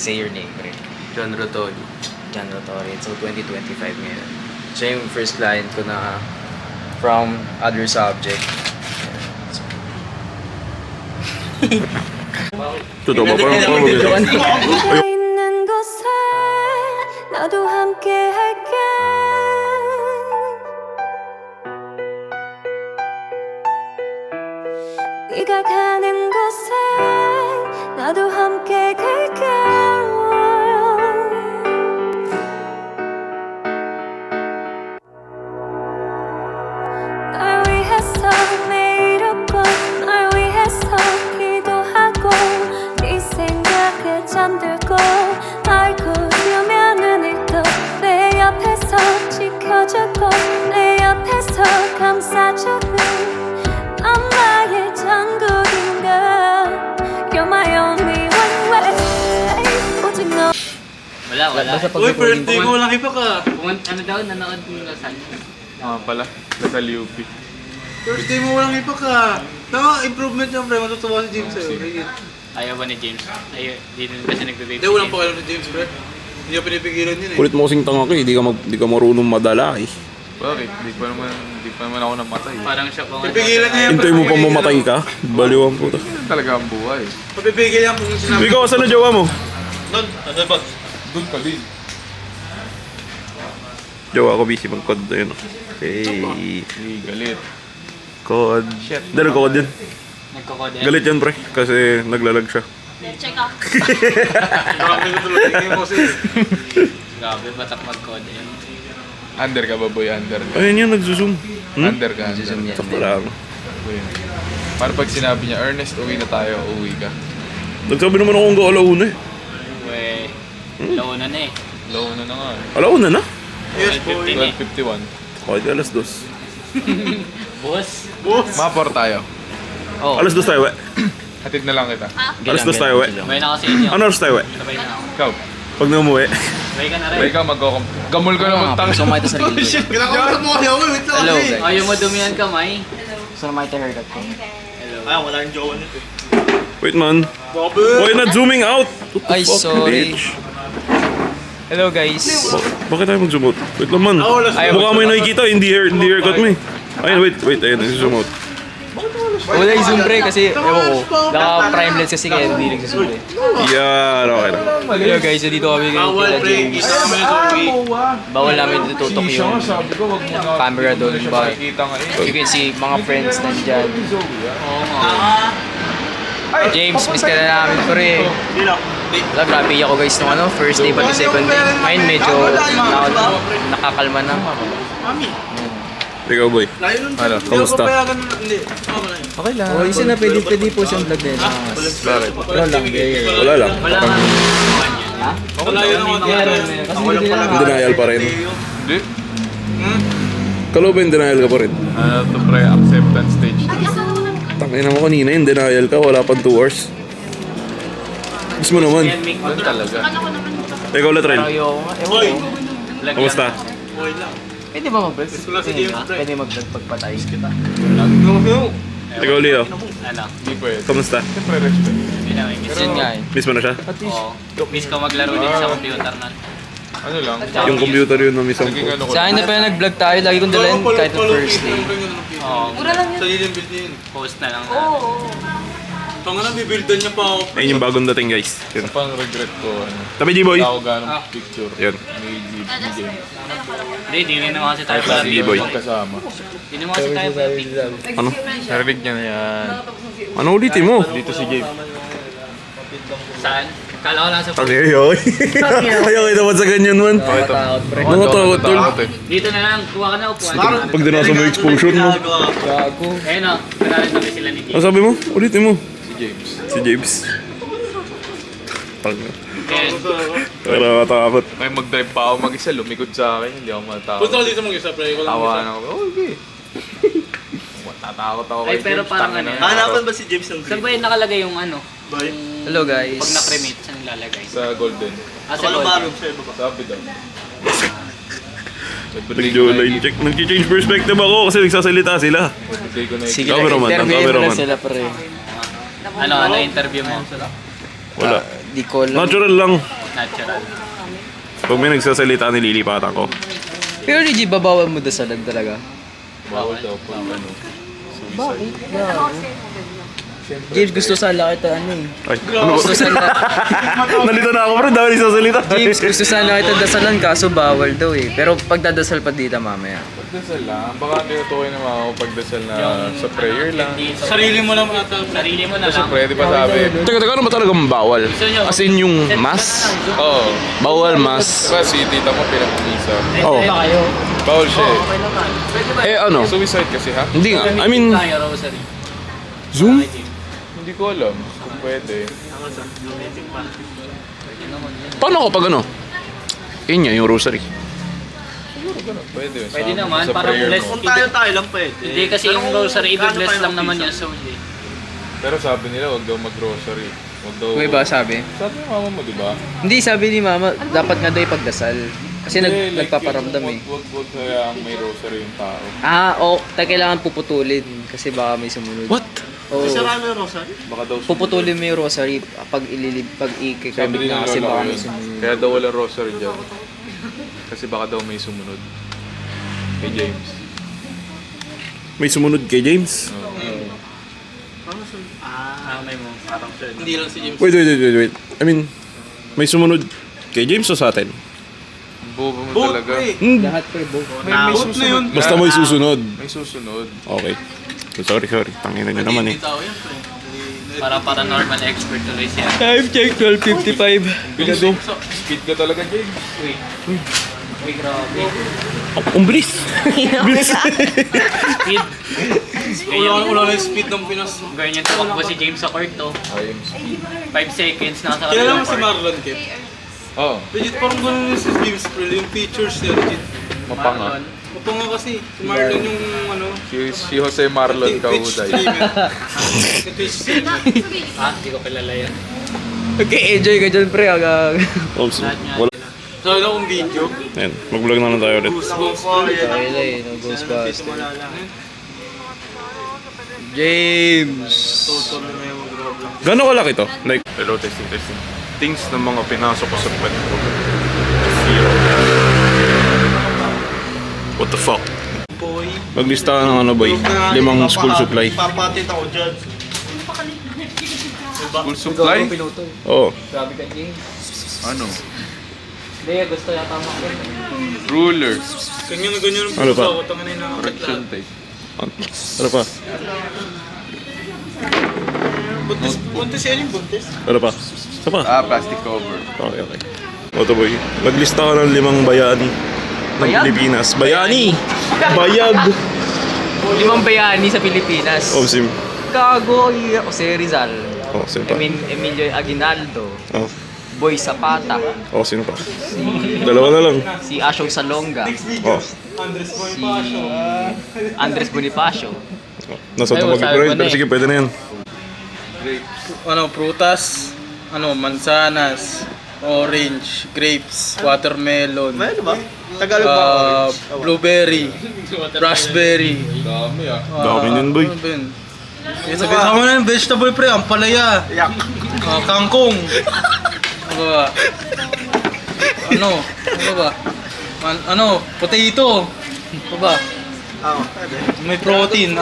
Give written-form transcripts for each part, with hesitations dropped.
Say your name, pre. John Rotoy. John Rotori. So, 2025 ngayon. Siya yung first client ko na from other subject. Totoo ba? Parang 있는 곳에 나도 함께 할게 네가 가는 곳에 나도 함께 갈게 날 위해서 매일 웃고 날 위해서 기도하고 네 생각에 잠들고 날 그리며 눈을 떠 내 옆에서 지켜주고 내 옆에서 감싸주는 넌 나의 천국인가 You're my only one way 오직 너 Wala. Uy, birthday ko, laki pa ka. Ano daw, nanood ng Lasal. Pala. Lasal UP. Birthday mo, walang ipa ka. Tama, improvement yan, pre. Matutuwa si James sa'yo. Ayaw ba ni James? Ayaw, di din kasi nagdadate. Hindi, walang pakialam si James, pre. Hindi niya pinipigilan yun eh. kulit mo kasing tanga ka eh. Di ka marunong madala eh. Bakit? Di pa naman ako namatay. Parang siya pa nga. Pipigilan niya yan, Hintay mo pa mamatay ka? Baliwan po. Yan talaga ang buhay. Papipigil yan kung sinabi. Ikaw, saan na jowa mo? Doon, ano ba? Doon ka din. Jowa ko busy mag-code na yun. Okay. Hindi, galit. Code. Hindi, nag-code yun. Nagkakode. Galit yan, pre. Kasi naglalag siya. Grabe ko tuloy. Tingin mo kasi. Grabe, batak mag-code yun. Under ka ba, boy? Under ka. Ayun yun, nagsusum. Under ka. Zoom yan. Sakto lang. Boy. Paano pag sinabi niya, Ernest, uwi na tayo, uwi ka? Nagsabi naman ako hanggang alauna eh. Uwe, launa na eh. Low na nga. Alauna na? Yes, boy. 12:51. Okay, alas dos. Boss. Mapor tayo. Oh, Alas dos tayo, we. Hatid na lang kita. Alas dos tayo, we. sabay na kasi inyo. Ano oras tayo, we? Sabay na ako. Ikaw. Pag na umuwi. Sabay ka na rin. Sabay ka, gamol ka naman tang. Gusto mo ito sa gilid. Kinakausap mo kasi ako. Wait lang Hello, kasi. guys. Ayaw mo dumihan kamay. Gusto mo ito haircut ko? Ah, wala yung jowa nito eh. Wait, man. Grabe. Why not zooming out? What the Ay, fuck, sorry. bitch? Hello, guys. Bakit tayo mag-zoom out? Wait lang, man. wala siya. Mukha mo yung nakikita, hindi haircut mo eh. Ayun, wait. Ayun, nag-zoom out. Wala yung zoom, pre, kasi, ewan ko. Naka-prime lens kasi kaya hindi nagsuzoom eh. Yan, okay na. Hello, guys. Dito kami Bawal, kila pre. James. Kita naman ito, uwi. Bawal namin tututok yung Sabi ko, wag mo na. camera doon. Siya But makikita nga eh. you can see mga friends nandyan. Oo nga. James, miss ka na namin, pre. Hindi lang. Wala, grabe ako guys nung ano, first day pati second day. Ngayon medyo nakakalma na. Mami. Ikaw, boy. Layo nun. Ano, Hindi ako kamusta? papayagan na- Hindi. Tama na yun. Okay lang. Oh, isa na pwede po siyang vlog na yun. Bakit? Wala lang, Wala lang. Wala nga. Malayo na ako. Kasi Ako lang pala. Denial pa rin. Hindi. Kalo ba yung denial ka pa rin? Ito pre, acceptance stage. Tangina mo kanina yung denial ka, wala pang 2 hours. Gusto mo naman. Yan, make Doon talaga. Ikaw, Latrell. Ayoko nga. Ewan Hoy. ko. vlog Kamusta? Okay lang. Pwede ba mag-vlog? Wala si James, pre. Pwede mag-vlog pagpatay. Ikaw, Leo. Ano? Hindi pwede. Kamusta? Siyempre, respect. Hindi na may miss. Yun nga eh. Miss mo na siya? Oo. Miss ko maglaro din sa computer na. Ano lang? Yung computer yun na miss ang Naging ano ko. Sa akin na pala nag-vlog tayo, lagi kong dalayan kahit ng first day. Oo. Sa lilim build niya yun. Post na lang. Tanga na, bibuildan niya pa ako. Ayun yung bagong dating, guys. Yun. Pang regret ko, ano. Tabi, G-boy. Wala ako ganong picture. Yun. Ni James. Hindi, di rin naman kasi tayo pala. Sige, boy. Magkasama. Di naman kasi tayo pala. Ano? Narinig niya na yan. Ano ulitin mo? Dito si James. Saan? Kala ko lang sa Ang ayaw. Ayaw kita ba sa ganyan, man? Nakatakot, tol. Dito na lang, kuha ka na upuan. Pag dinasa mo yung exposure mo. Gago. Ayun o, pinalad kami sila ni Ano Jay. sabi mo? Ulitin mo. Si James. Si James. Pag Ayun. Pero matakot. May mag-drive pa ako mag-isa, lumikod sa akin, hindi ako matakot. Punta ka dito mag-isa, pre. Ikaw lang Tawanan mag-isa. ako, oh, okay. Tatakot ako Ay, kay pero James, parang tangina ano na. yan? Hanapan ba si James ng Saan ba yung nakalagay yung ano? Bye. Hello guys. Pag na-cremate, saan nilalagay? Sa Golden. Ah, sa Sa Golden. barum siya, baba. Sabi daw. Nag-jawline check. Nag-change perspective ako kasi nagsasalita sila. Bigay ko na Sige Cameraman, lang, ang interview mo cameraman. lang sila pre. Ano interview mo? Wala. Di ko alam. Natural lang. Natural. Pag may nagsasalita, nililipatan ko. Pero legit, babawal mo dasalan talaga. Bawal daw po ano. James, gusto sana kita ano eh. Ay, ano ba? Gusto sana, Nalito na ako, bro. Dami nagsasalita. James, gusto sana kita dasalan kaso bawal daw eh. Pero pagdadasal pa dito mamaya. Pagdasal lang. Baka tinutukoy naman ako pagdasal na sa prayer lang. Sarili mo lang ata. Sarili mo na Kasi lang. pwede pa sabi. Teka, ano ba talagang bawal? As in yung mass? Oo. Bawal mass. Diba si tita mo pinapamisa. Oh. kayo? Bawal siya eh. Eh ano? Suicide kasi ha? Hindi nga. I mean, Tayo, Rosary. Zoom? Hindi ko alam kung pwede. Paano kapag ano? Yun nga, yung rosary. Pwede. Pwede sa- naman, sa parang prayer bless. mo. Tayo lang pwede. Hindi kasi yung Rosary, i-bless lang naman yung soul eh. Pero sabi nila wag daw mag-rosary. Wag daw... May ba sabi? Sabi ng mama mo, di ba? Hindi, sabi ni mama, dapat nga daw ipagdasal. Kasi Hindi, like, nagpaparamdam eh. Wag kaya may rosary yung tao. Kailangan puputulin kasi baka may sumunod. What? Oo. Sarami yung rosary? Baka daw Puputulin mo yung rosary pag Sabi ikikabit din na ng kasi lola baka ko may yun. sumunod. Kaya daw wala rosary dyan. Kasi baka daw may sumunod. Kay James. May sumunod kay James? May mo, parang third. Hindi lang si James. Wait. I mean, may sumunod kay James o sa atin? Bobo mo talaga. Lahat pre, bo. May na yun. Basta may susunod. May susunod. Okay. Sorry. Tangina nyo naman eh. Tao yan, pre. Para paranormal expert tuloy siya. Time check, 12:55. Bilis mo. Speed ka talaga, James. Uy, grabe. Ang bilis. Bilis. Speed. Wala na yung speed ng Pinas. Ganyan yung tumakbo si James sa court to. Ayun, speed. 5 seconds nasa Kilala kabilang mo si court. Marlon Kip? Oo. Legit parang ganun yung si James, pre. Yung features niya, legit. Mapanga. Ito nga kasi, si Marlon yung ano, Si Jose Marlon Twitch Kahuday. streamer. Twitch streamer. Hindi ko kilala yan. Okay, enjoy ka dyan pre. Oops. Wala. So, ano kung video? Ayan, mag-vlog na lang tayo ulit. Goosebumps. Okay na eh, no Ghostbuster. James! Total na yung mag-vlog. Gano'n kalaki to? Like, hello, testing. Things ng mga pinasok ko sa pet ko. Zero. What the fuck? Boy. Maglista ka ng ano boy? 5 school supply. Papatit ako dyan. Full supply? Oo. Grabe ka James. Ano? Hindi, gusto yata mo. Ruler. Ganyan na ganyan ang Ano pa? puso ako. Tangin na yung Correction nakakit tape. Ano pa? Buntis yan yung buntis. Ano pa? Isa pa? Plastic cover. Okay. Oto boy. Maglista ka ng 5 bayani ng Pilipinas. Bayani! Bayag! 5 bayani sa Pilipinas. Oh, sim. Gago, ako si Rizal. Oh, sino pa? Emilio Aguinaldo. Oh, Boy Zapata. sino pa? Dalawa na lang. Si Ashong Salonga. Oh. Si Andres Bonifacio. Nasa Ay, ito sabi mag-grind. mo na Pero eh. sige, pwede na yan. Ano, prutas, mansanas, orange, grapes, watermelon. Ano ba? Blueberry, raspberry. Dami ah. Dami yun, boy. Ano ba yun? Sabihin mo na yung vegetable pre, ampalaya. Kangkong. Ano ba? Ano ba? Potato. Ano ba? May protein.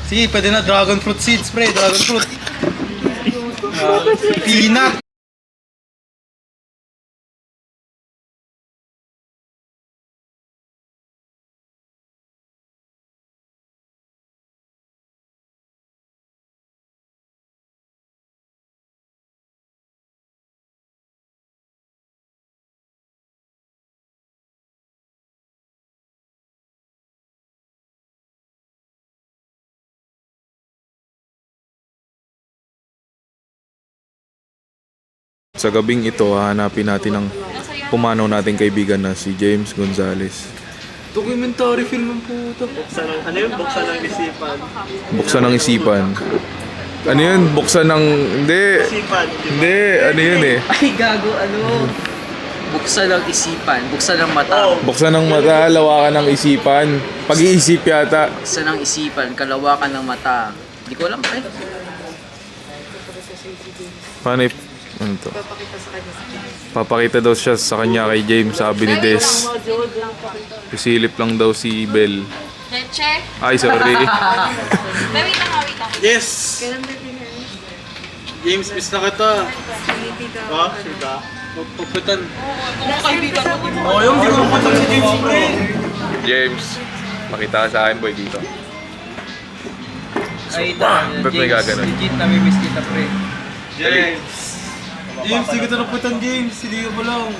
Sige, pwede na dragon fruit seeds pre, dragon fruit. Peanut. Sa gabing ito, hahanapin natin ang pumanaw nating kaibigan na si James Gonzales. Documentary film ng puto. Buksan ng isipan. Ano yun? Buksan ng... Hindi. Hindi. Ano yun eh? Ay, gago, buksan ng isipan, buksan ng mata. Buksan ng mata, lawakan ng isipan. Pag-iisip yata. Buksan ng isipan, kalawakan ng mata. Hindi ko alam pre. Paano Ano to? Papakita daw siya sa kanya kay James, sabi ni Des. Pisilip lang daw si Bel. Leche? Ay, sorry. Wait lang. Yes! James, miss na kita. Ha? Sure ka? Magpapitan. Oo, yung hindi ko napunta si James, pre. James, pakita ka sa akin, boy, dito. Ay, Ba't may gaganon? Legit nami-miss kita, pre. James! James, hindi kita napuntan, James. Hindi mo lang.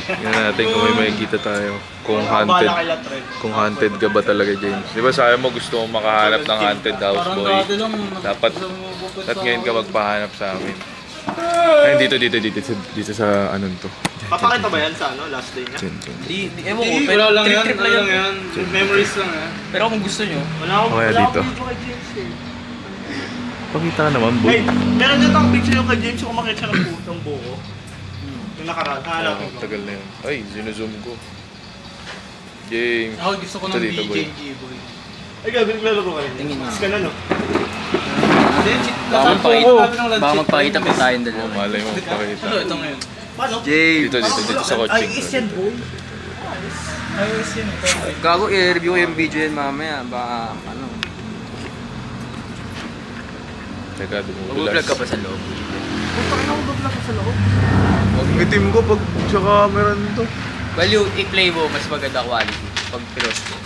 Tingnan natin kung may makikita tayo. Kung haunted. Kung haunted ka ba talaga, James? Di ba sabi mo gusto mong makahanap ng haunted house, boy? Dapat ngayon ka magpahanap sa amin. Ay, dito sa anong to. Papakita ba yan sa last day niya? Ewan ko, Wala lang yan, wala lang yan. Memories lang yan. Pero kung gusto nyo, Wala akong Okay, wala dito. akong video kay James eh. Pakita ka naman, boy. Hey, meron dito ang picture yung kay James yung kumakit siya ng buko. Yung nakaraan. Hanapin ko. Tagal na yun. Ay, sinuzoom ko. James. Ako gusto ko Ito ng dito, boy. BJJ, boy. Ay, gabi naglaro ko kayo. Tingin mo. Mas ka na, no? baka magpakita pa tayong dalawa. Malay mo, pakita. Ito ngayon. James! Dito sa coaching. boy. Ayos yan. Gago, i-review ko yung video yan mamaya. Baka, ano. Teka, Mag-vlog dumudulas. ka pa sa loob. Mag-itim ko pag sa camera nito. Well, yung i-play mo, mas maganda quality. Pag pinost mo.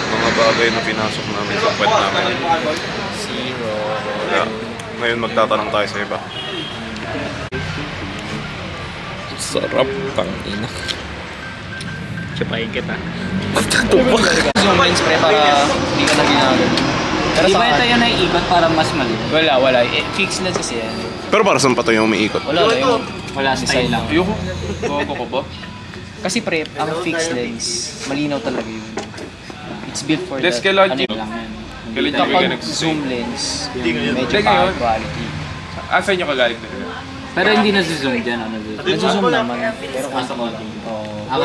Mga bagay na pinasok namin sa puwet namin. Zero. Kaya, ngayon magtatanong tayo sa iba. Sarap, tangina. Tsapahin kita. Zoom lens pre para hindi ka na ginagawa. Pero Di sa ba ito yung naiikot para mas mali? Wala. Fix lens kasi yan. Pero para saan pa ito yung umiikot? Wala yung Wala style lang. Ayoko. Bago ko ba? Kasi pre, ang fixed lens, malinaw talaga yun. It's built for Des, that. kailan Ano Jim? lang yan. Kailan Jim ka Kapag nag-zoom? zoom lens, medyo Hindi bad ngayon. quality. Saan nyo kagaling na? Pero hindi na-zoom dyan. Ano dito? Nagzo-zoom naman, pero kung Ako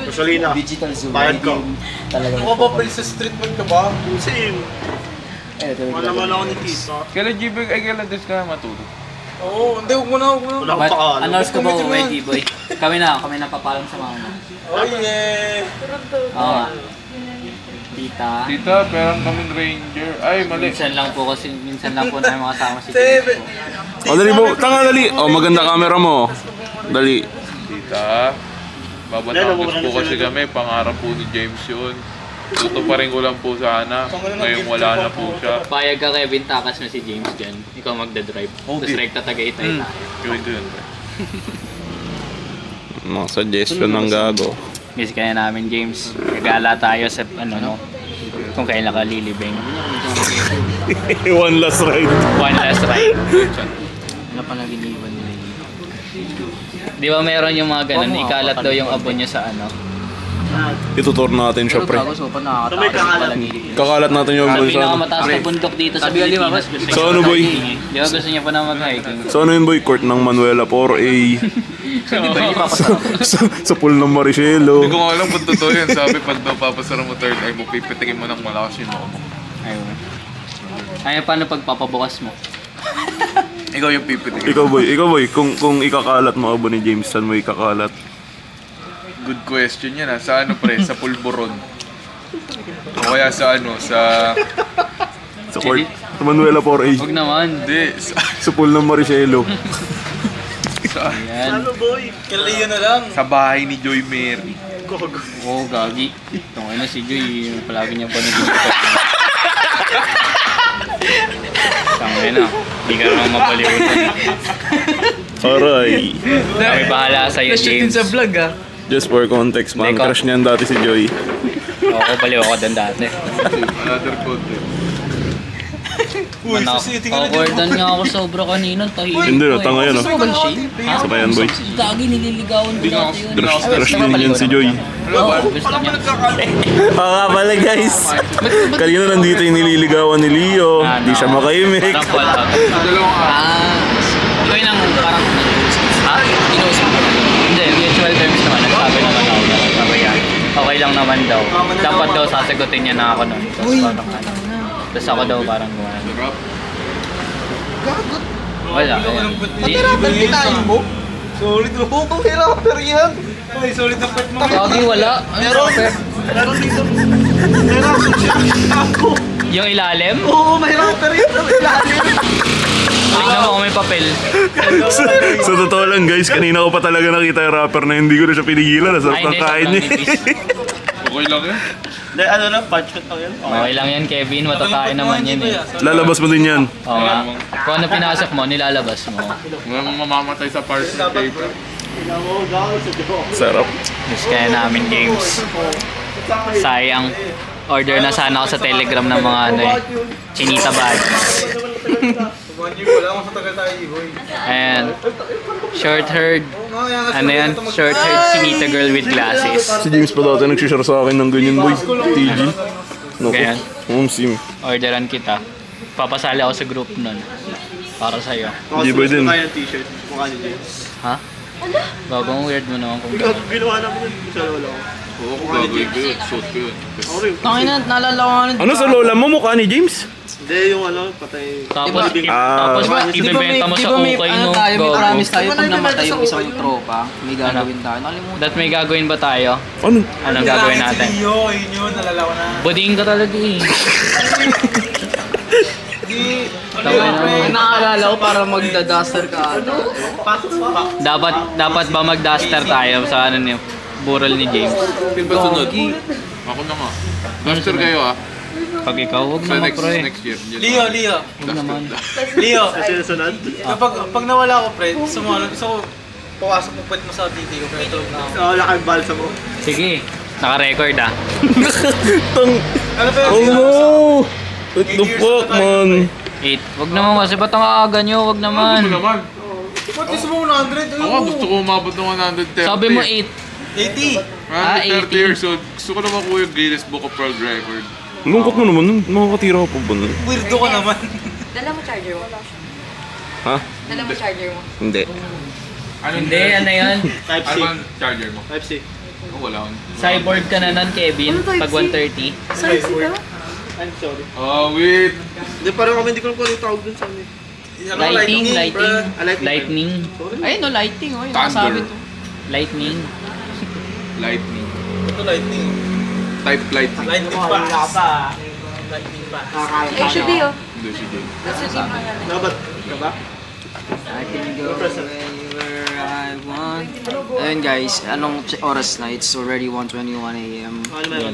Gasolina. digital zoom, Bayad ko. talaga. Ako ba, princess treatment ka ba? Same. Eh, ito Wala naman ako ni Tito. Kailan Jim? Ay, kailan Des ka matulog? Oo, hindi. Huwag mo na. Wala akong But, pakaalam. announce ko ba uwi, boy? Kami na papalam sa mama. Oh, yeah. Oo nga. Tita. Tita, perang kaming ranger. Ay, mali. Minsan lang po namin makasama si James po. O, dali po. Tanga, dali. O, maganda camera mo. Dali. Tita, Babatangas po kasi kami. Pangarap po ni James yun. Tutuparin ko lang po sana. Ngayon wala na po siya. Payag ka Kevin, takas na si James dyan. Ikaw magdadrive. Tapos rekta Tagaytay tayo. Gawin ko yun. Mga suggestion ng gago. Miss kaya namin James. Gagala tayo sa ano, kung kailan ka lilibing. One last ride. One last ride. Wala pa nag-iniwan nila yun. Di ba meron yung mga ganun, ikalat daw yung abon niya sa ano. Itutur natin siya, Pero pre. gago, so pa nakakatakot pala gilid. Kakalat natin yung Sa bulsa. pinakamataas na bundok dito sa Sabi nga, di ba, Pilipinas. Gusto So, niya ano, pa boy? mag-hiking eh. Di ba gusto niya pa na mag-hiking? So ano yun, boy? Court ng Manuela 4A. Hindi ba, hindi papasarap? sa pool ng Maricelo. Hindi ko nga alam kung totoo yun. Sabi pag daw papasara mo third eye mo, pipitikin mo ng malakas yung mukha mo. Ayun. Ay, paano pagpapabukas mo? Ikaw yung pipitikin. Ikaw, boy. Kung ikakalat mo abo ni James, saan mo ikakalat? Good question yan ha. Sa ano pre? Sa pulburon. O kaya sa ano? Sa... Sa court. Sa Manuela 4A. Huwag naman. Hindi. Sa pool ng Maricelo. Sa, Yan. Ano, boy? Kaliyo na lang. sa bahay ni Joy Mary. Gogo. Oo, gagi. Tungay na si Joy. Palagi niya pa nag-iikot. Tungay na. Hindi ka naman mapalimutan. Aray. Kami bahala sa'yo, James. vlog ah. Just for context, man. Ikaw. Crush niyan dati si Joy. Ako, baliw ako doon dati. Another content. Uy, Awkwardan nga ako sobra kanina. Tahimik Hindi, ko eh. tanga yun, oh. Gusto mo ba shade? Sabayan, boy. Gagi, nililigawan ko dati yun. Crush din yan si Joy. Oo, gusto niya. Oo nga pala, guys. Kanina nandito yung nililigawan ni Leo. Di siya makaimik. Parang wala. Ikaw yung parang... Ha? Inausap mo? Hindi, mutual terms naman. Nagsabi naman ako na sabi yan. Okay lang naman daw. Dapat daw sasagutin niya na ako nun. Tapos parang ano. Tapos ako daw parang gumana. Sarap. Wala. Mahirapan kinain mo? Solid mo. Oo, mahirapan yan. Ay, solid na pet mo. Kagi wala. Meron dito. Yung ilalim? Oo, mahirapan rin sa ilalim. Tignan mo kung may papel. Sa totoo lang guys, kanina ko pa talaga nakita yung rapper na hindi ko na siya pinigilan. Nasarap Ay, ng hindi, kain sobrang niya. nipis. Okay lang yan. Hindi, ano lang, punch out lang yan. Okay lang yan, Kevin. Matatayin naman yan eh. Lalabas mo din yan. Oo nga. Kung ano pinasok mo, nilalabas mo. Walang mamamatay sa parcel paper. Sarap. Miss kaya namin games. Sayang. Order na sana ako sa Telegram ng mga ano eh. Chinita bags. 1 year ko lang, mas matagal tayo, boy. Ayan. Short-haired. Ano yan? Short-haired Chinita girl with glasses. Si James pa dati nagsishare sa akin ng ganyan boy. TG. Naku. Ganyan? Sim. Orderan kita. Papasali ako sa group nun. Para sa'yo. Hindi ba din? Kaya ng t-shirt, mukha ni James. Ha? Bagong weird mo naman kung gano'n. Ginawa namin yun, sa lola ko. Oo, kung gagawin ko yun. Suot ko yun. Tangina, naalala ko nga. Ano sa lola mo? Mukha ni James? Hindi, yung ano, patay. Tapos, Ah. tapos ibebenta mo sa ukay no? May Gogo. promise tayo pag namatay yung isang tropa, may gagawin tayo. Nakalimutan. That may gagawin ba tayo? Ano? Anong gagawin natin? Leo, yun, nalala ko na. Buding ka talaga eh. May nakaalala ko para magda-duster ka. Dapat ba mag-duster tayo sa ano niyo? Bural ni James. Sino ba sunod? Ako na nga. Duster kayo ah. Pag ikaw, huwag Sa naman next pre. year. Leo. Huwag naman. Leo. Sunod? Pag nawala ko, pre, gusto ko, pawasok mo pwede mo sa titi ko, pre, tulog na ako. Wala kang balsa mo. Sige, naka-record ah. Tang... Ano ba Oh no! What the fuck man? 8. Huwag naman kasi ba't ang aaga nyo? Huwag naman. Ako naman. Ba't gusto mo 100? Ako gusto ko umabot ng 130. Sabi mo 8. 80. 130 80. years old. Gusto ko naman kuya Guinness Book of World Record. Lungkot mo naman nun. Makakatira ka pa ba nun? Weirdo ka naman. Dala mo charger mo. Ha? Dala mo charger mo. Hindi. Hindi, ano yan? Type-C. Ano bang charger mo? Type-C. Oh, wala akong. Cyborg ka na nun, Kevin. Pag 130. Sorry, ka? I'm sorry. Oh, wait. Hindi, parang kami hindi ko alam kung ano yung tawag dun sa amin. Lighting. Lightning. Ayun no, lighting. Oh, yung Thunder. nakasabi to. Lightning. Lightning. Ito lightning. Type lightning. Lightning pa. Lightning pa. Eh, should be oh. Hindi si Jay. That's the same. Dapat. Diba? I can go wherever I want. Ayun guys, anong oras na? It's already 1:21 AM. Ano meron?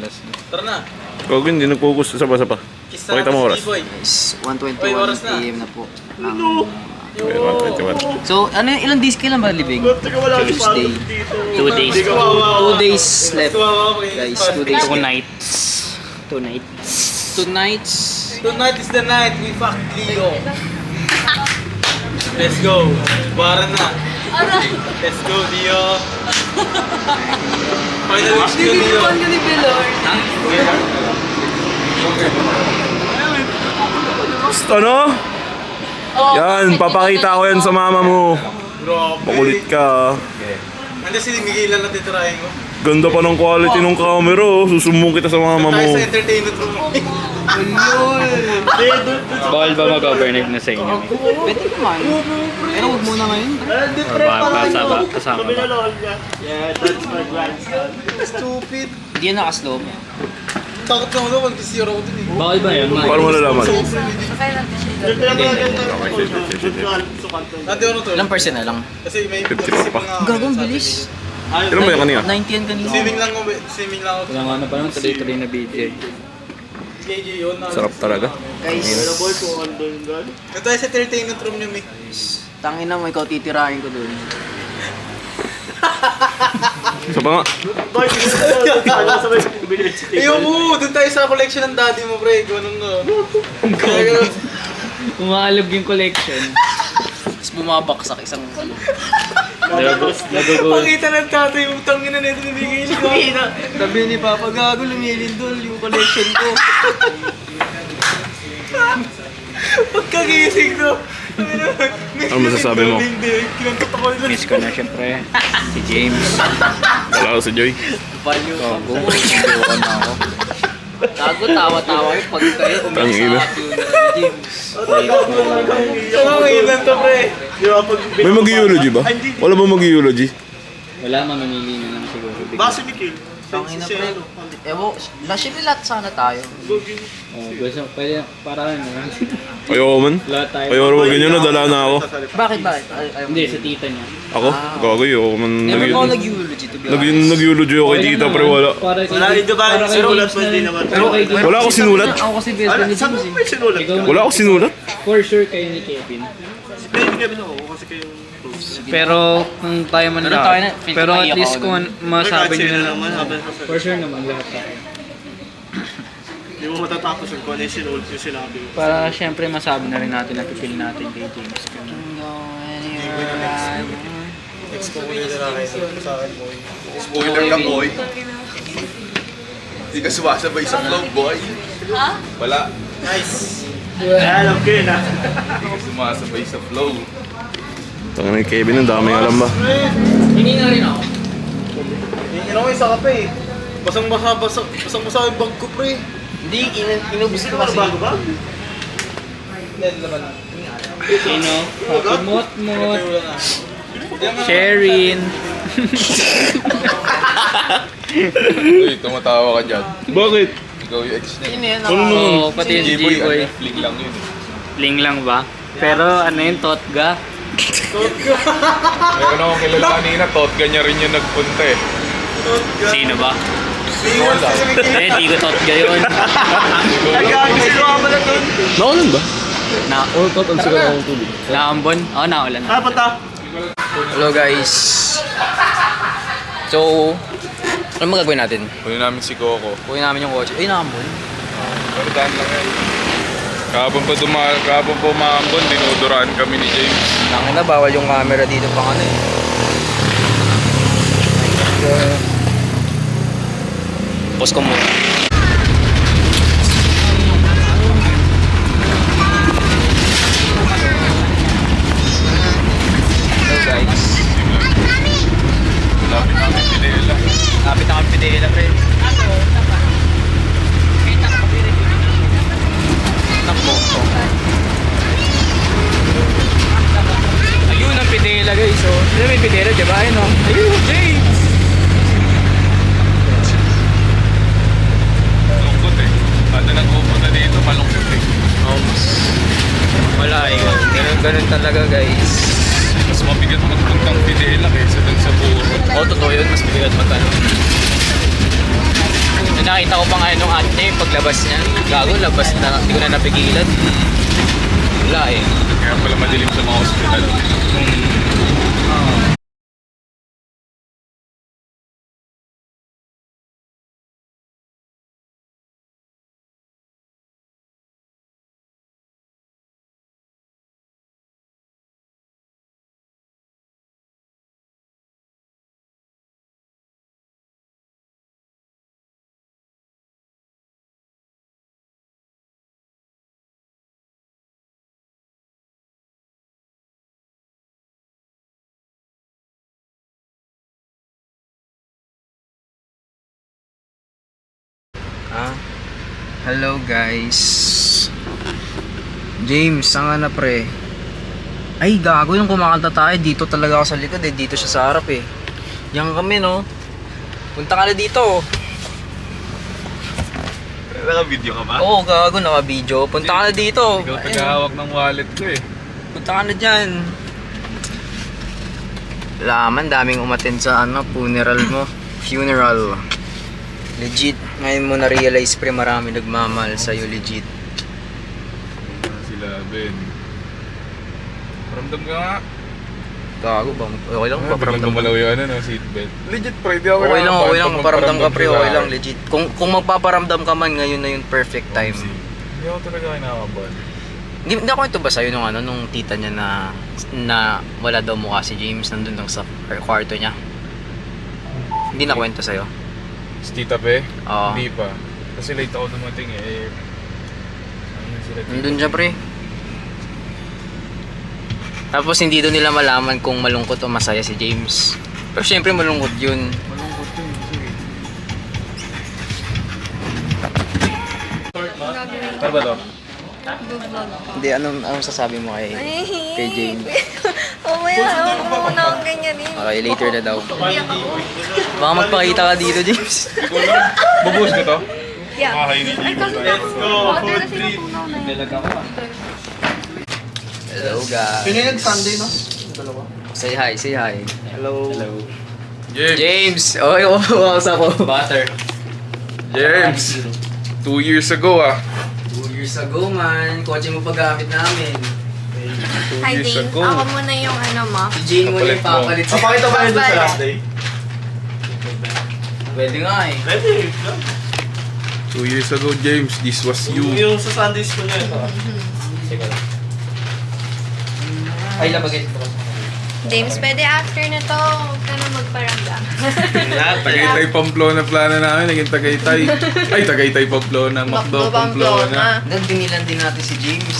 Tara na. Kung hindi nag-focus sa pa. Kiss Pakita mo oras. Guys, Oy, oras 1:21 na. AM na po. Meron 21. So, ano ilang days kailan ba libing? Tuesday. 2 days. 2 days left. Guys, 2 days. 2 nights. 2 nights. 2 nights. Tonight is the night we fuck Leo. Let's go. Baran na. Let's go, Leo. Final wish ko, Leo. ni Belor. Ano? Yan, papakita ko yan sa mama mo. Grabe. Makulit ka. Andiyan si Miguel na titirahin ko. Ganda pa ng quality ng camera oh. Susumbong kita sa mama Tayo mo. sa entertainment room. Bawal ba mag-overnight na sa inyo? Pwede naman. Pero huwag muna ngayon. Or ba kasama ba? Yeah, that's my grandson. Stupid. Hindi yan nakaslow. Takot na ako mag-zero ko dun eh. Bawal ba yun? Paano mo nalaman? Okay lang siya. Dati ano to? Ilang percent na lang? Kasi may 50 pa. Gagawang bilis. Ilan mo yan kanina? 90 yan kanina. Swimming lang ako. Swimming lang ako. Wala nga na parang tuloy-tuloy na BJ. KJ yun. Sarap talaga. Guys, Ito tayo sa entertainment room niyo, Mick. tangin na mo, ikaw titirahin ko dun. Isa pa nga. Ayoko! Doon tayo sa collection ng daddy mo, pre. Ganun na. Umaalog yung collection. Tapos bumabaksak isang... Pakita ng tatay mo, tangin na nito nabigay ko. Sabi ni Papa, gago, lumilindol yung collection ko. Pagkagising ko. Ano masasabi mo? Hindi, kinantot ako nila. Miss ko na syempre. Si James. Wala ko si Joy. Gago. Gago na ako. Gago, tawa-tawa yung pag kayo umiyak Tangina. sa funeral ni James. Tumanginan to, pre. Di ba pag May mag-eulogy ba? Wala ba mag-eulogy? Wala, mamimili na lang siguro. base ni Kill. Tangina, pre. Ewo, lahat sana tayo. Oh, gusto, pwede, para ano. Ayoko man. Lahat tayo. Ayoko naman ganyan, nadala na ako. Bakit? Ayaw Hindi, sa tita niya. Ako? Gago, ayoko man Never mo nag-eulogy. nag-eulogy to be honest. Nag-eulogy ako kay tita, pre wala. Para kay Wala, hindi ba? para kay Sinulat James mo, na hindi rin. naman. Pero kay James, Wala ako sinulat. Ako kasi best Ano, friend ni saan James mo eh. may sinulat? Ikaw Wala ako sinulat. for sure kayo ni Kevin. Si Penny Kevin ako kasi kayo close. Pero kung tayo man Pero tayo na, lahat. feel Pero ko at naiyak least ako kung dun. masabi nyo na lang. naman, habang sa For sure naman lahat tayo. Hindi mo matatapos yung kung ano yung sinulat yung sinabi mo. Para syempre masabi na rin natin na pipil natin kay James. Spoiler ka, boy. Hindi ka sumasabay sa flow, boy. Ha? Wala. Alam ko yun, ha? Hindi ka sumasabay sa flow. Tangina ni Kevin, ang daming alam ba? Hindi na rin ako. Tingin ako isa ka pa eh. Basang-basa yung bag ko, pre. Hindi, inubos ko kasi. Bago ba? Sino? Happy Mot-Mot. Sherin. Uy, tumatawa ka dyan. Bakit? Ikaw yung ex niya. Yun yan, Oo, pati yung G-boy, G-boy. fling lang yun. Ling lang ba? Pero ano yun, Totga? Meron akong kilala kanina, Totga niya rin yung nagpunta eh. Sino ba? Wala. Hindi ko Totga yun. Nagkakaroon sila ka pala doon. Naulan ba? Na, naambon? Oo, naulan na. Punta. Hello guys. So, ano magagawin natin? Kunin namin si Coco. Kunin namin yung kotse. Ay, nakambon. Pero daan lang yan. Kahapon po maambon, dinuduraan kami ni James. Tangin na, bawal yung camera dito pang ano eh. Pause ko muna. Hello guys. Lapit namin Pinela. Lapit na kami Pidela, pre. Takbo. Ayun ang Pidela guys, oh. Ano may Pidela, diba? Ayun, oh. Ayun, James! Malungkot eh. Kada nagpupunta dito, malungkot eh. Wala eh. Ganun talaga guys. Mas mabigat magpuntang Pinela kaysa dun sa Puro. Oo, totoo yun. Mas bigat magkano. Nakita ko pa nga nung ate niya yung paglabas niya. Gago, labas na. Hindi ko na napigilan. Wala eh. Kaya pala madilim sa mga hospital. Hello guys. James, saan ka na pre? Ay gago, yung kumakanta tayo dito talaga ako sa likod eh. Dito siya sa harap eh. Yan kami no. Punta ka na dito. Naka-video ka ba? Oo gago, naka-video. Punta ka na dito. Ikaw tagahawak ng wallet ko eh. Punta ka na dyan. Laman, daming umattend sa ano, funeral mo. Funeral. Legit. Ngayon mo na-realize pre, marami nagmamahal sa'yo, legit. Sila Ben. Paramdam ka nga. Gago ba? Okay lang, Biglang paparamdam ka. gumalaw yung ano, no, seatbelt. Legit pre, di ako Okay lang, nakakabahan okay lang. pag Paparamdam ka pre, sa okay lang, akin. legit. Kung magpaparamdam ka man, ngayon na yung perfect time. Hindi ako talaga kinakabahan. Hindi nakwento ba sa'yo nung ano, nung tita niya na wala daw mukha si James nandun lang sa kwarto niya? Hindi nakwento sa'yo? Si Tita Pe? Oo. Hindi pa. Kasi late ako dumating eh. Ano sila Tita Nandun siya pre. Tapos hindi doon nila malaman kung malungkot o masaya si James. Pero syempre malungkot yun. Malungkot yun. Sige. ba to? Hindi, anong sasabi mo kay James? Mamaya, huwag mo muna akong ganyan eh. Okay, later na daw. Iyak ako. Baka magpakita ka dito, James. Bubuhos ko to? Yeah. Ay, kasi Let's go, food trip. Hello, guys. Sino yung Sunday, no? Say hi, say hi. Hello. James! James! Okay, umakas ako. Butter. James! 2 years ago 2 years ago, man. Kotse mo pagamit namin. 2 Hi, years James. ago. Ako muna yung ano mo. Si Jane mo yung papalit sa... Papakita ba yun doon sa last day? Pwede nga eh. Pwede. 2 years ago, James, this was you. Yung sa Sundays ko niya ito. Ay, labagin ko. James, pwede after na to. Huwag ka na magparamdam. Tagaytay Pamplona plano namin, naging Tagaytay. Ay, Tagaytay Pamplona, Macdo Pamplona. Then, tinilan din natin si James.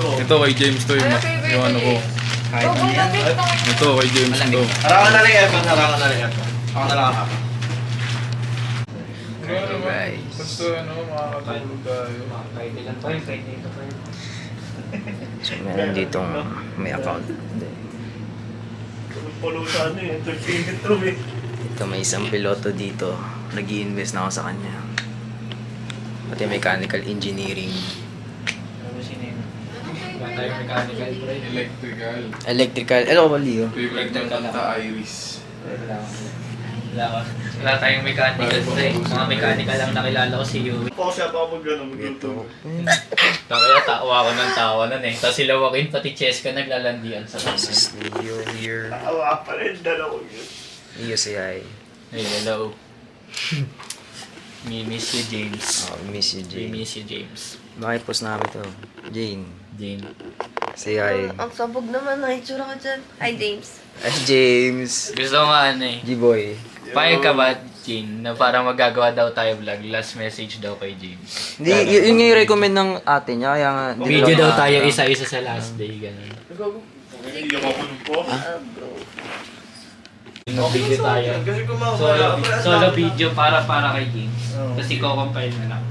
No? Ito kay James to, yung ano ko. Kahit hindi yan. Ito kay James to. Harangan na rin aircon, harangan na rin aircon. Ako na lang ako. Hello, guys. Basta ano, makakatulog tayo. So, meron ditong may account. Follow sa ano eh, entertainment room eh. Ito, may isang piloto dito. Nag-i-invest na ako sa kanya. Pati mechanical engineering. Electrical. Electrical. Hello, Leo. Favorite ng kanta, Iris. Wala tayong mechanical today. Mga mechanical lang nakilala ko si Yui. Po siya pa mag-YouTube. Kaya tawa ko ng tawa nun eh. Tapos sila Joaquin, pati Cheska naglalandian sa This is Leo here. Awa pa rin, dalawa yun. Leo, say hi. Hey, hello. We miss you, James. Oh, miss you, We Jane. miss you, James. Bakit post namin to? Jane, Jane. say hi. Ang sabog naman na itsura ka dyan. Hi, James. Ay, James. Gusto ko nga ano eh. G-boy. Payag ka ba, Jane, na parang magagawa daw tayo vlog? Last message daw kay James. Hindi, yun yung recommend ng ate niya, kaya nga... di Video lang daw na- tayo isa-isa sa last day, ganun. Iyak ako nun po. Video tayo. Kasi kumawala. Solo video para kay James. Tapos i-compile na lang.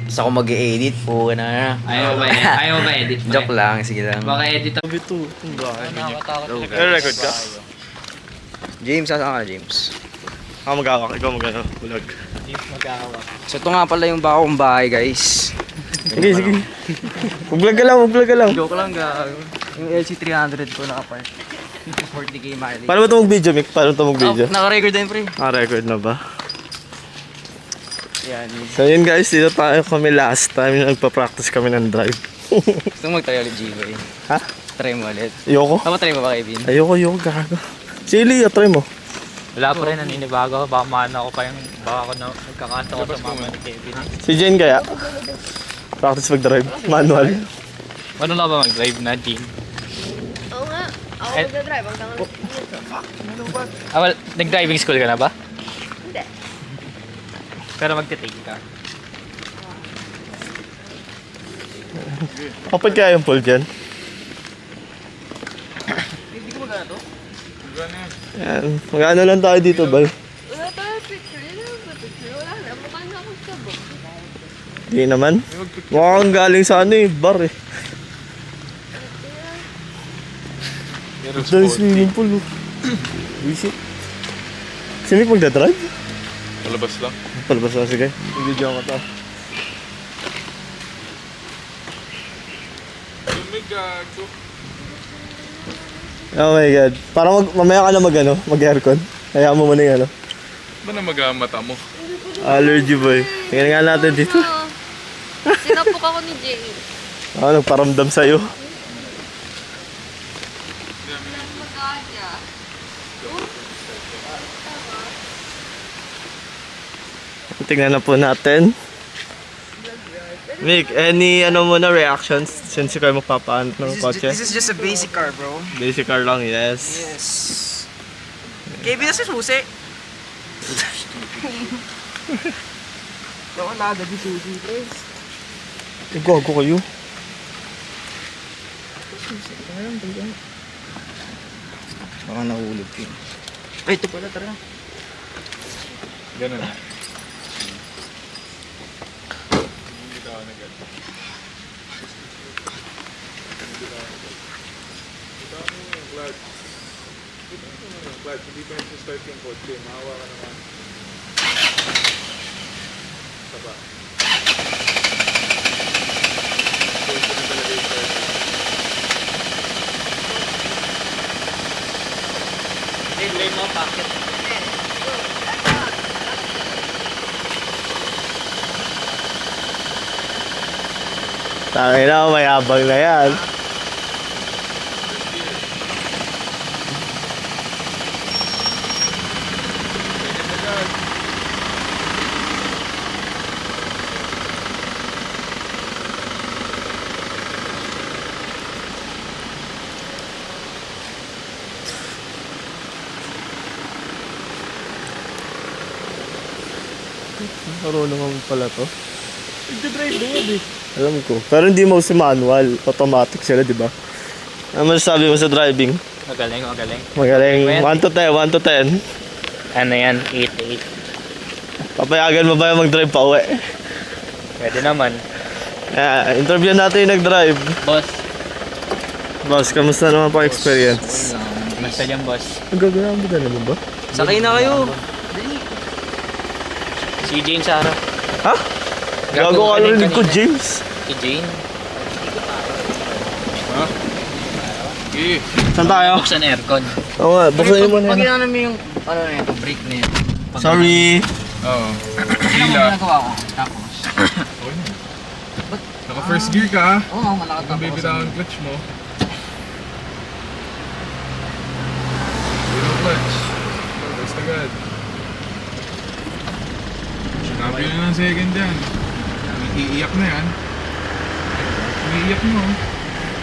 Gusto ko mag-edit po na. Ayaw ba edit mo? Joke lang, sige lang. Baka edit ako. Hello, record ka? James, saan ka James? Ako mag-awak, ikaw mag-ano, vlog. So ito nga pala yung bakong bahay, guys. Sige, sige. Mag-vlog ka lang, mag-vlog ka lang. Joke lang, gago. Yung LC300 ko nakapark. 40k mileage. Paano ba ito mag-video, Mick? Paano ito mag-video? Naka-record din, pre. Record na ba? Yan. So yun guys, dito tayo kami last time nagpa-practice kami ng drive. Gusto mo mag-try ulit, G-Boy? Ha? Try mo ulit. Ayoko. Try mo ba, Kevin? Ayoko, gago. Si Leo, try mo. Wala pa rin, naninibago ako. Baka maano ako pa yung... Baka ako na magkakanta ko sa mama ni Kevin. Si Jen kaya? Practice mag-drive. Manual. Ano na ba mag-drive na, Jane? Oo nga. Ako Eh, mag-drive. Ang tangan Nag-driving school ka na ba? Hindi. Pero magte-take ka. Kapag kaya yung pool dyan? Yan. Mag-ano lang tayo dito, Bal. Wala tayo picture. Yun lang ba picture? Wala na. Mukha na akong sabog. Hindi naman. Mukha kang galing sa ano eh, bar eh. Dahil swimming pool. Visit. Si Mick magdadrive? Palabas lang. Palabas na, sige. I-video ko to. Lumigago. Oh my god. Parang mamaya ka na mag-aircon. Hayaan mo muna yung ano. Ba na mag-mata mo? Allergy boy. Tingnan nga natin dito. Sinapok ako ni Jane. Ako nagparamdam sa'yo. Tingnan na po natin. Mick, any reactions since ikaw magpapaan ng kotse? This is just a basic car, bro. Basic car lang, yes. Yes. Kevin na si Susi. Ako na agad yung Susi, bro. Gago kayo. Baka nahulog yun. Ay, ito pala, tara. Ganun. agad. Clutch, hindi pa yung start yung kotse. Mahawa ka naman. Saba. Kotse na talaga yung start. Blame mo, bakit? Tangin na, mayabang na yan. Marunong naman pala to. Nagdadrive na yan eh. Alam ko. Pero hindi mo si manual. Automatic sila, di ba? Ano masasabi mo sa driving? Magaling, magaling. Magaling. 1 to 10, 1 to 10. Ano yan? 8. Papayagan mo ba yung mag-drive pa uwi? Pwede naman. Interview natin yung nag-drive. Boss. Boss, kamusta naman pa experience? Basta dyan, boss. Ang gagawin mo na mo ba? Sakay na kayo. Si Jane sa harap. Ha? Gago ka rin ko, James. Si Jane. Saan tayo? Buksan aircon. Oo nga, buksan mo Pag na. ginano mo yung, ano na ito, brake na yun. Sorry. Oo. Ano mo Hila. nagawa ko? Tapos. Naka first gear ka ha? Oo, malakad Kung ako. bibitawan ang clutch mo. Yung clutch. First agad. Sinabi na ng second dyan. Iiyak na yan. Iiyak mo.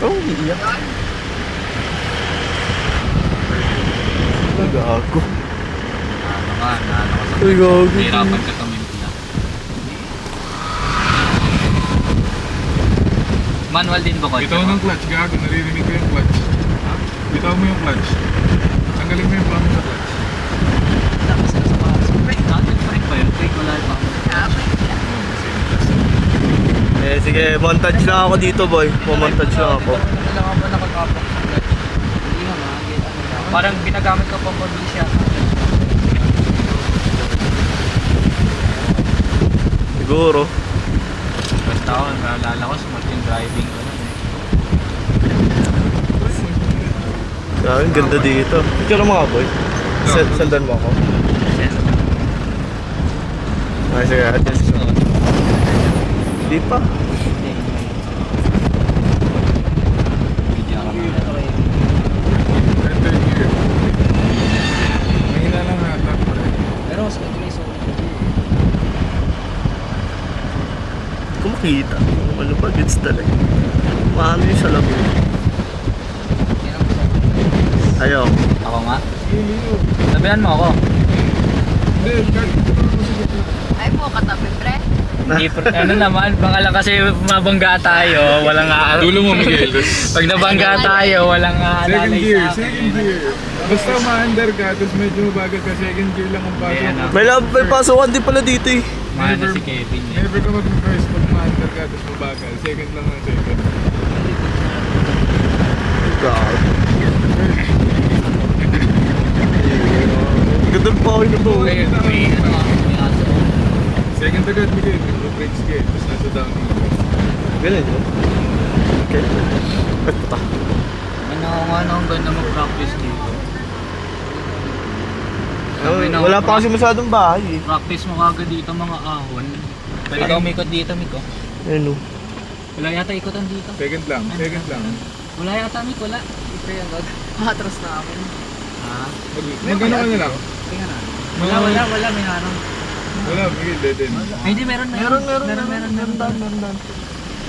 Oo, iiyak. Gago. Ay, gago. Hirapan ka tumimpla. Manual din ba ko? Bitaw ng clutch, gago. Naririnig ko yung clutch. Bitaw mo yung clutch. Tanggalin mo yung plano sa clutch. Natin pa rin ba yun? Wait, wala pa. Sige, montage lang ako dito, boy. Montage lang ako. Kailangan ba nakatapak sa clutch? Hindi nga, ano lang. Parang ginagamit ko pa mabilis siya. Siguro. Basta ako, naalala ko, smart yung driving ko nun eh. Ang ganda dito. Picture mo nga, boy. Sandan mo ako. Ay, sige, adjust ko. Hindi pa. Enter gear. Mahina lang ata. Pero mas mabilis ako. Hindi ko makita. Ano ba? Gets talaga. Maano yung sa labo. Ayaw. Ako nga? Sabihan mo ako. Hindi, kahit Ay po, katabi, pre. Hindi, ano naman, baka lang kasi mabangga tayo, walang dulo mo, Miguel. Pag nabangga tayo, walang Second aalalay gear, sa akin. second gear. Basta ma-under ka, tapos medyo mabagal ka, second gear lang ang pasok. Ayan, mo. May pasukan din pala dito eh. Mahal na si Kevin eh. Never ka mag-reverse pag ma-under ka, tapos mabagal. Second lang ang second. God. Ganda pa ako na to. Second agad, Miguel. Mag-brakes ka, tapos nasa down gear. Ganun yun. Okay. Ba't puta? Ano nga na ang ganda mag-practice dito. Wala pa kasi masyadong bahay eh. Practice mo kagad dito mga ahon. Pwede ka umikot dito, Miko. Ano? Wala yata ikotan dito. Second lang, second lang. Wala yata, Miko, wala. Matras na amin. Ha? Mag-ano ka na lang? Tingnan na. Wala, may harang. Wala, Miguel, dead end. Ay, hindi, meron. Meron.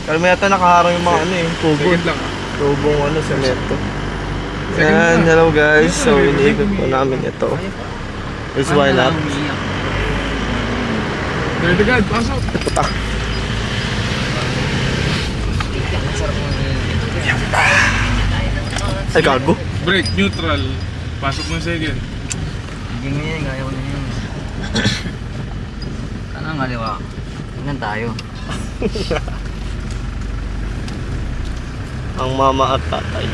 Pero may yata nakaharang yung mga ano eh. Tubong. Second lang ah. Tubong ano, semento. Second Yan, lang. hello guys. So, iniikot po namin ito. It's why not. Third agad, pasok. Puta. Ay, gago. Brake, neutral. Pasok mo yung second. Hindi nga yan, gaya ko na yun. Kanang ngaliwa. Tingnan tayo. ang mama at tatay.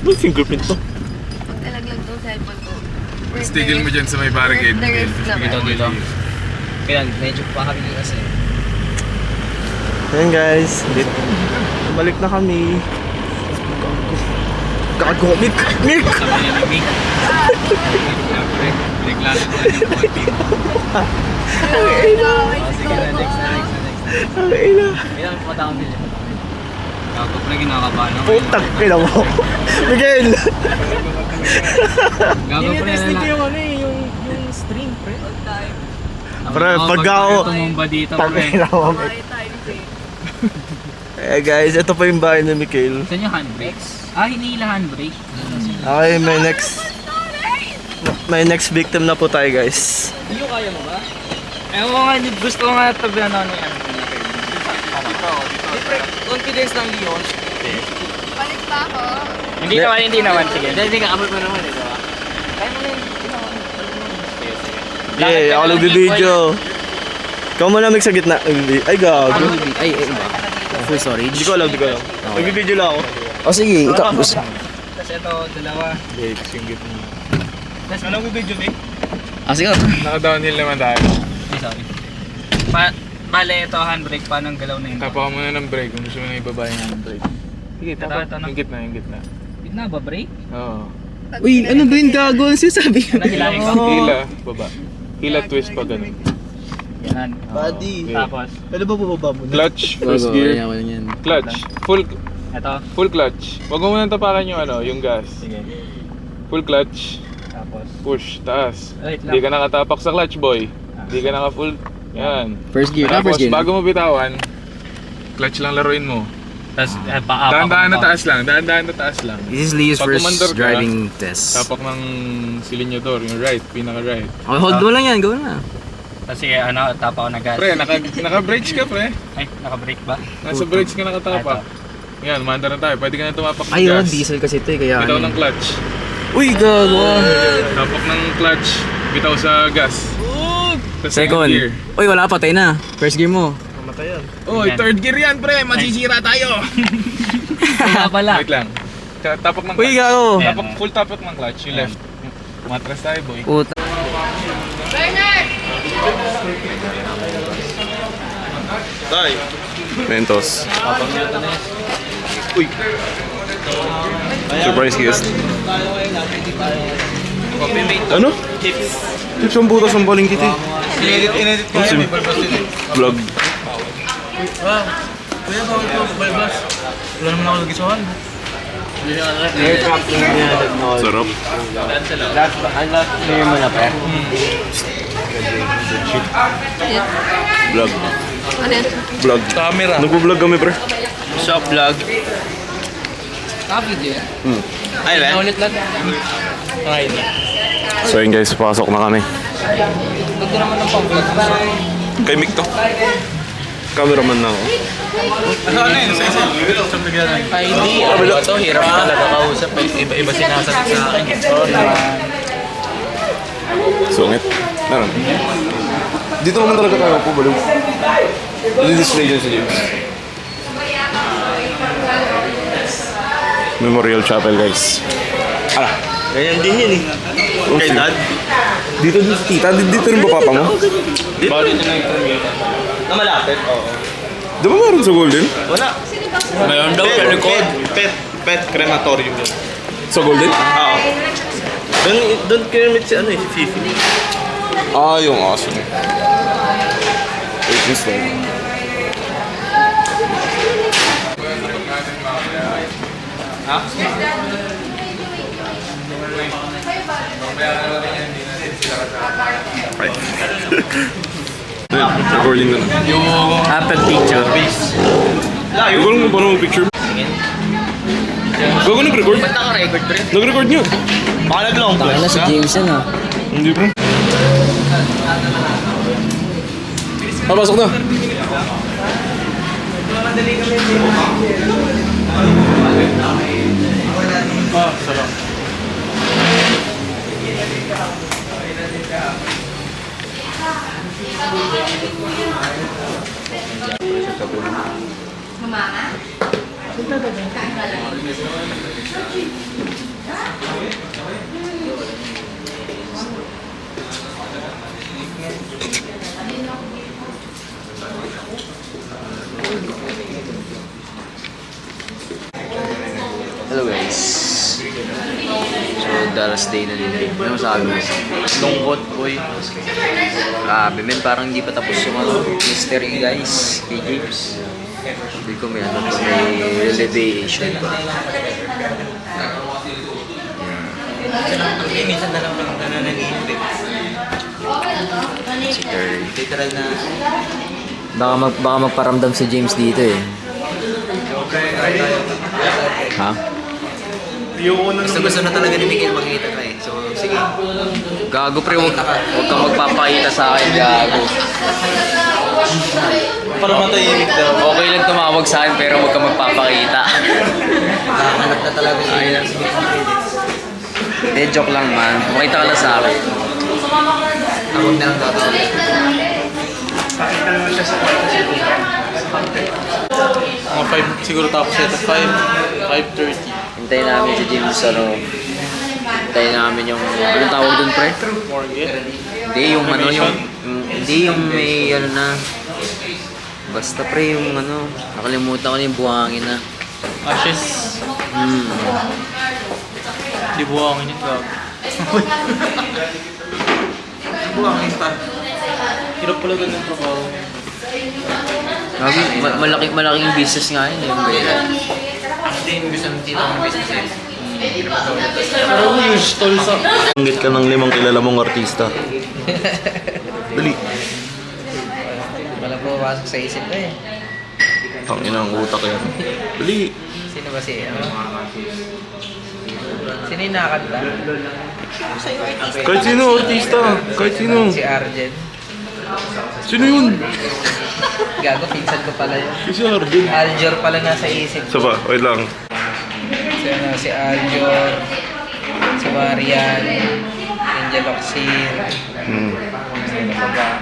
Ano fingerprint to? Talaglag tong cellphone ko. Stigil mo dyan sa may barricade. The rest naman. Dito. Kaya medyo pa kami kasi. Ayan guys, balik na kami. Gago, Mick! Ilang patang din. Ako pre kinakabahan ako. Putang ina mo. Miguel! Gago pre na. yung stream, pre. Pre, pag ako... Tumumba dito, Pag pre. ina mo, Mick. Eh guys, ito pa yung bahay ni Miguel. Saan yung handbrakes? Hinihila handbrake. Okay, may next victim na po tayo guys. Iyo, kaya mo ba? Ewan ko nga, gusto ko nga tabi ano yan. Confidence ng Leon. Balik pa ako. Hindi naman. Sige. Hindi ka abot mo naman eh, diba? Yeah, ako nag-video. Ikaw mo namig sa gitna. Ay, gago. Ay, iba. Full storage. Hindi ko alam. Nag-video lang ako. O sige, ikaw. Tapos ito, dalawa. Ano nag-video, Nick? Sige. Naka-downhill naman tayo. Ay, sorry. Bale, ito handbrake. Paano ang galaw na yun? Tapak mo na ng brake kung gusto mo na ibaba yung handbrake. Sige, tapak. Ito, Yung gitna, yung gitna. Gitna ba, brake? Oo. Uy, ano ba yung gago? Ano sinasabi? Nahilahin ko. Hila, baba. Hila twist pa ganun. Yan. Buddy. Tapos, Ano ba bubaba mo? Clutch, first gear. Clutch. ito. Full clutch. Huwag mo muna tapakan yung yung gas. Sige. Full clutch. Tapos, Push, taas. wait Hindi lang. ka nakatapak sa clutch, boy. Hindi ka naka-full. Yan. First gear. Tapos, First gear. bago mo bitawan, clutch lang laruin mo. Tapos, paapak. Dahan-dahan na taas lang. Dahan-dahan na taas lang. This is Leo's Pag first umandar ka, driving test. Tapak ng silinyador, yung right, pinaka-right. Okay, hold mo lang yan. Go na. Tapos, sige, tapa ko na gas. Pre, naka-brakes ka, pre. Ay, naka-brake ba? Nasa brakes ka nakatapak. Yan, mandar na tayo. Pwede ka na tumapak ng Ay, gas. diesel kasi ito eh. Kaya Bitaw ano ng clutch. Uy, gago. Tapak ng clutch. Bitaw sa gas. Tapos Second. gear. Uy, wala, patay na. First gear mo. Kamatayan. Uy, third gear yan, pre. Masisira tayo. Kaya pala. Wait lang. Tapak ng Uy, clutch. gago. Full tapak ng clutch. Yung left. Matras tayo, boy. Puta. Tay. Mentos. Uy. Surprise guest. Ano? Chips ang butas ng baling kiti. Inedit ko yan. May balbas din eh. Vlog. Kuya, bawal ko. Balbas. Wala naman ako nagisuhan. Aircraft lang niya. Sarap. Last layer mo na pa. Vlog. Ano yan? Vlog. Camera. Nagbo-vlog kami, pre. Shop vlog. Ay, ba? Ulit lang. So yun guys, pasok na kami. Kay Mick to. Cameraman na ako. Ano yun? Sa bigyan na yun. Ay, hindi. Ano ba ito? Hirap talaga kausap. Iba sinasagot sa akin. Sungit. Naran. Dito naman talaga tayo po, baliw. I-display dyan sa James. Memorial Chapel, guys. Ganyan din yun eh. Kay dad. Dito din si tita. Dito rin ba papa mo? Na malapit? Oo. Di ba meron sa Golden? Wala. Mayroon daw sa likod. Pet crematorium yun. Sa Golden? Oo. Doon kinamit si ano eh, si Fifi. Ah, yung aso niya. Wait, this way. Recording na lang. After picture. Gagawin mo ba naman picture? Gagawin nag-record? Ba't naka-record, pre? Nag-record niyo. Baka nag-long Taka na si James yan ah. Hindi bro. Pasok na. Mama? Hello guys. So, Dallas Day na din. Ano masabi mo? Lungkot, boy. Grabe, men. Parang hindi pa tapos yung mystery, guys. Kay James. Hindi ko may may revelation. Minsan na lang ako na nag-iintip. Si Curry. Literal na. Baka magparamdam si James dito eh. Ha? Gusto na talaga ni Miguel makita ka eh. So, sige. Gago pre, huwag kang magpapakita sa akin, gago. Para matahimik daw. Okay lang tumawag sa akin pero huwag kang magpapakita. Nakahanap na talaga si Miguel. Joke lang man. Makita ka lang sa akin. Tawag na lang tatawag. Mga 5, siguro tapos ito. 5:30. Hintayin namin si James sa loob. Hintayin namin yung... Anong tawag dun pre? Morgan. Hindi yung ano yung... Hindi yung may ano na... Basta pre yung ano... Nakalimutan ko na yung buhangin na. Ashes. Di buhangin yung gag. Buwangin pa. Hirap pala ganun yung trabaho. Malaking business nga yun. Yung Hindi yung gusto ng tito ng business eh. Pero huge tol sa... Banggit ka ng 5 kilala mong artista. Dali. Wala po pasok sa isip ko eh. Tangina ang utak yan. Dali. Sino ba si... Sino yung nakakanta? Kahit sino, artista. Kahit sino. Si Arjen. Sino yun? Gago, pinsan ko pala yun. Si Arden. Aljor pala nasa isip ko. Saba, wait lang. Si Aljor, si Marian, Angel Oxin, sino pa ba?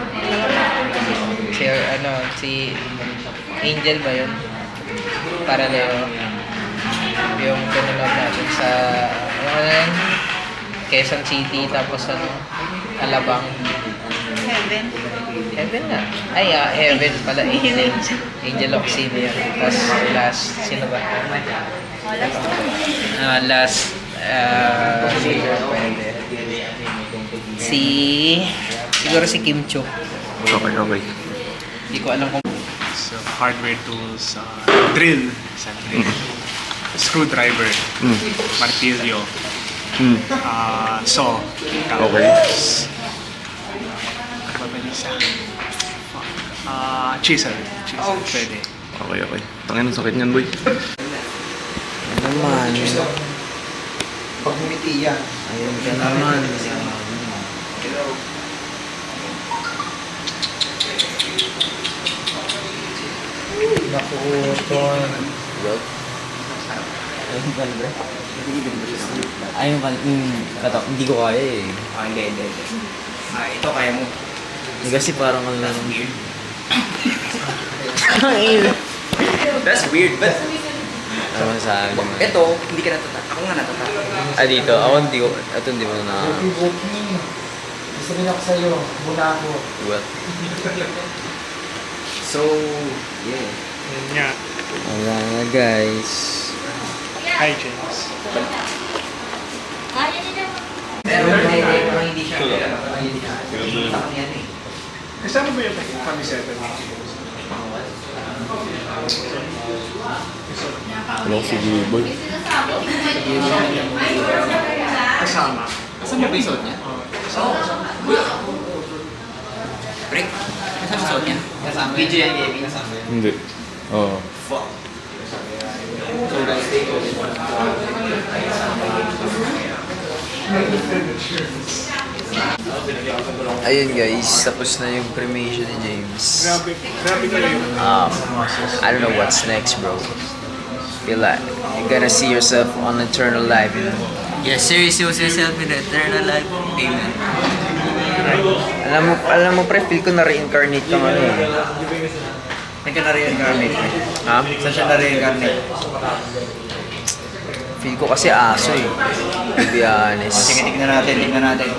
Si Angel ba yun? Para Leo. Yung pinanood natin sa, Quezon City, tapos Alabang. Heaven nga. Ay, Heaven pala. Angel Oxin yan. Tapos last, sino ba? Siguro si Kim Cho. Okay. Hindi ko alam kung So, hardware tools, drill, screwdriver, martilyo, saw, tapos, ano ba ba isa? Chisel, pwede. Okay. Tangina, sakit niyan, boy. naman. pag humiti yan. Ayun ka naman. Nakuton. Ayun ka libre? Ayun ka, hindi ko kaya eh. Hindi. Ito kaya mo. Kasi parang ano lang. That's weird, but Ano sa akin naman. ito, hindi ka natata. Ako nga natata. Dito. Ako hindi mo na... Gusto rin ako sa'yo. Muna ako. What? So, yeah. Yeah. Wala na guys. Hi, James. Pero hindi siya. Yan eh. Kasama ba yung kamiseta niya? Wala ko si G-Boy. Kasama. Kasama ba yung suot niya? Break. Kasama suot niya? Kasama. BJ and Gaby kasama. Hindi. Oo. Ayun guys, tapos na yung cremation ni James. Grabe ka rin. I don't know what's next, bro. Feel like you're gonna see yourself on eternal life, you know? Yes, serious yourself in eternal life. Amen. Alam mo pre, feel ko na reincarnate ka nga eh. Saan ka na-reincarnate? Ha? Saan siya na-reincarnate? Feel ko kasi aso eh. To be honest. Sige, tignan natin.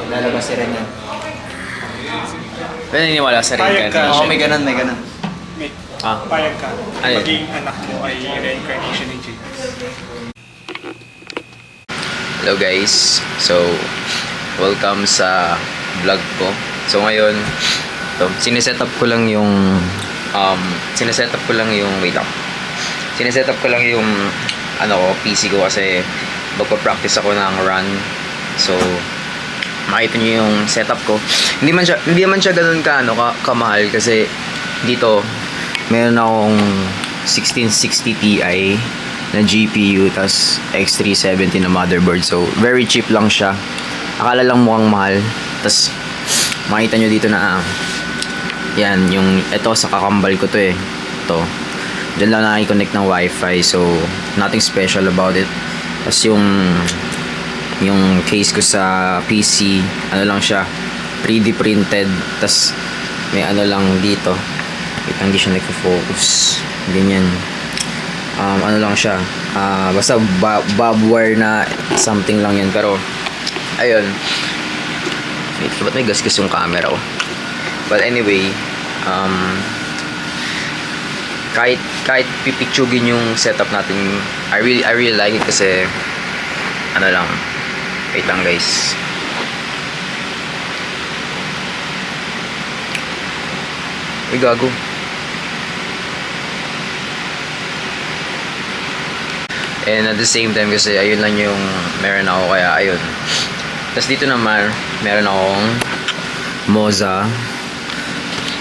Lalabas si Ren yan. Pero naniniwala sa reincarnation. Oo, may ganun. Ah. Payag ka. Ano yun? Maging anak mo ay reincarnation ni Jesus. Hello guys. So, welcome sa vlog ko. So ngayon, sineset up ko lang yung PC ko kasi magpa-practice ako ng run. So, makita niyo yung setup ko. Hindi man siya ganoon kamahal kasi dito meron akong 1660 Ti na GPU tas X370 na motherboard. So, very cheap lang siya. Akala lang mukhang mahal. Tas makita nyo dito na yan, yung ito sa kakambal ko to eh. Ito. Diyan lang nakikonnect ng wifi. So, nothing special about it. Tas yung case ko sa PC, ano lang siya, 3D printed. Tas may ano lang dito. Hindi siya nagfo-focus. Ganyan. Ano lang siya. Basta bob wire na something lang yan. Pero, ayun. Wait, ba't may gasgas yung camera ko? But anyway, kahit pipictugin yung setup natin, I really like it kasi ano lang, wait lang guys. Uy, gago. And at the same time kasi ayun lang yung meron ako, kaya ayun. Tapos dito naman meron akong Moza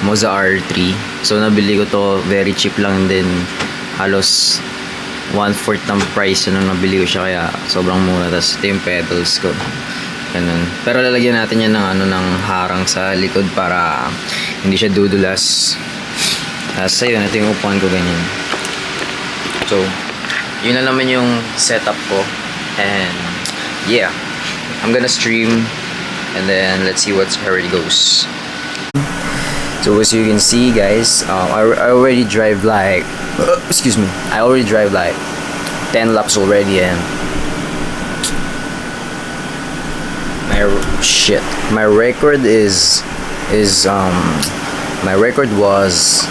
R3. So nabili ko to, very cheap lang din. Halos 1/4 ng price nung nabili ko siya, kaya sobrang mura. Tapos ito yung pedals ko. Ganun. Pero lalagyan natin yan ng harang sa likod para hindi siya dudulas. Tapos ayun, ito yung upuan ko ganyan. So, yun na naman yung setup ko. And yeah, I'm gonna stream and then let's see how it goes. So as you can see guys, I already drive like I already drive like 10 laps already, and my record is my record was,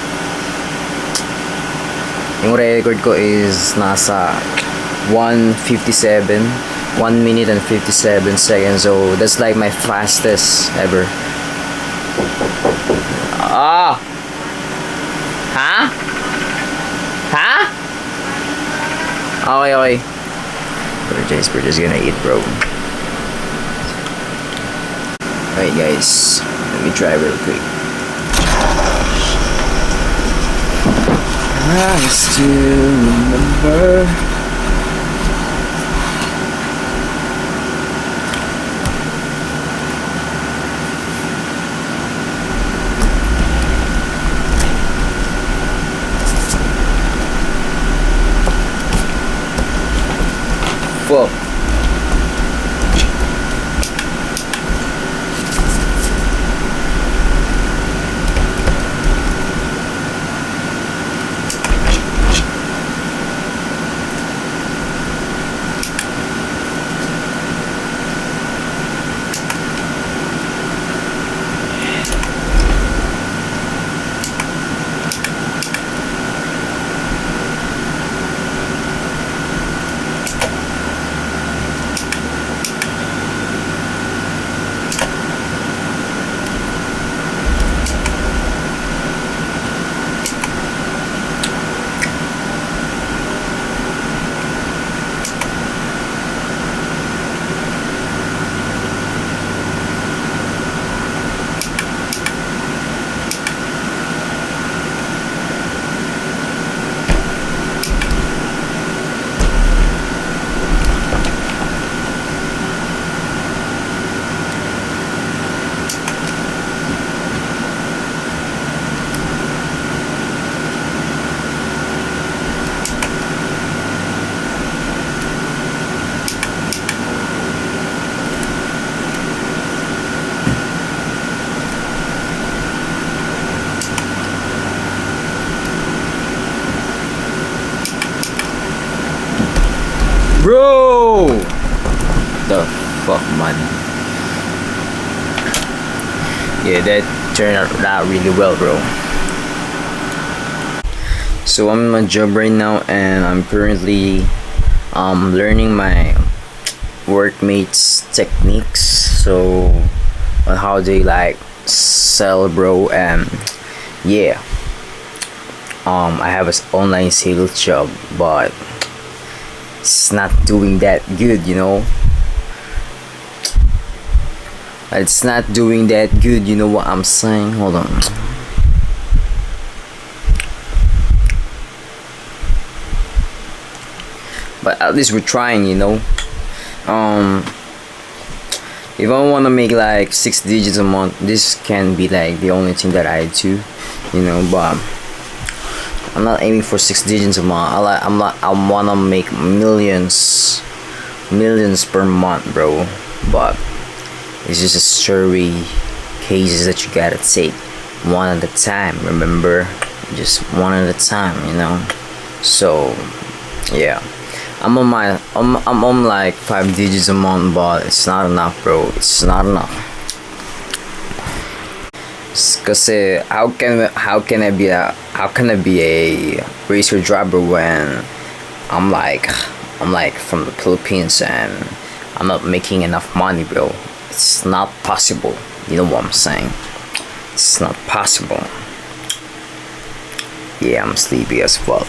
yung record ko is nasa 1:57, 1 minute and 57 seconds. So that's like my fastest ever. Okay. We're just gonna eat, bro. Alright guys, let me try real quick. I still remember. Fuck. Bro! the fuck, man? Yeah, that turned out really well, bro. So I'm in my job right now, and I'm currently learning my workmates techniques, so on how they like sell, bro. And yeah, I have an online sales job, but it's not doing that good, you know. It's not doing that good, you know what I'm saying? Hold on. But at least we're trying, you know. If I want to make like 6 digits a month, this can be like the only thing that I do, you know. But I'm not aiming for 6 digits a month. I wanna make millions per month, bro. But it's just a survey cases that you gotta take one at a time. Remember, just one at a time, you know. So yeah, I'm on like 5 digits a month, but it's not enough, bro. It's not enough. Cause how can I be a racer driver when I'm like from the Philippines and I'm not making enough money, bro? It's not possible. You know what I'm saying? It's not possible. Yeah, I'm sleepy as well.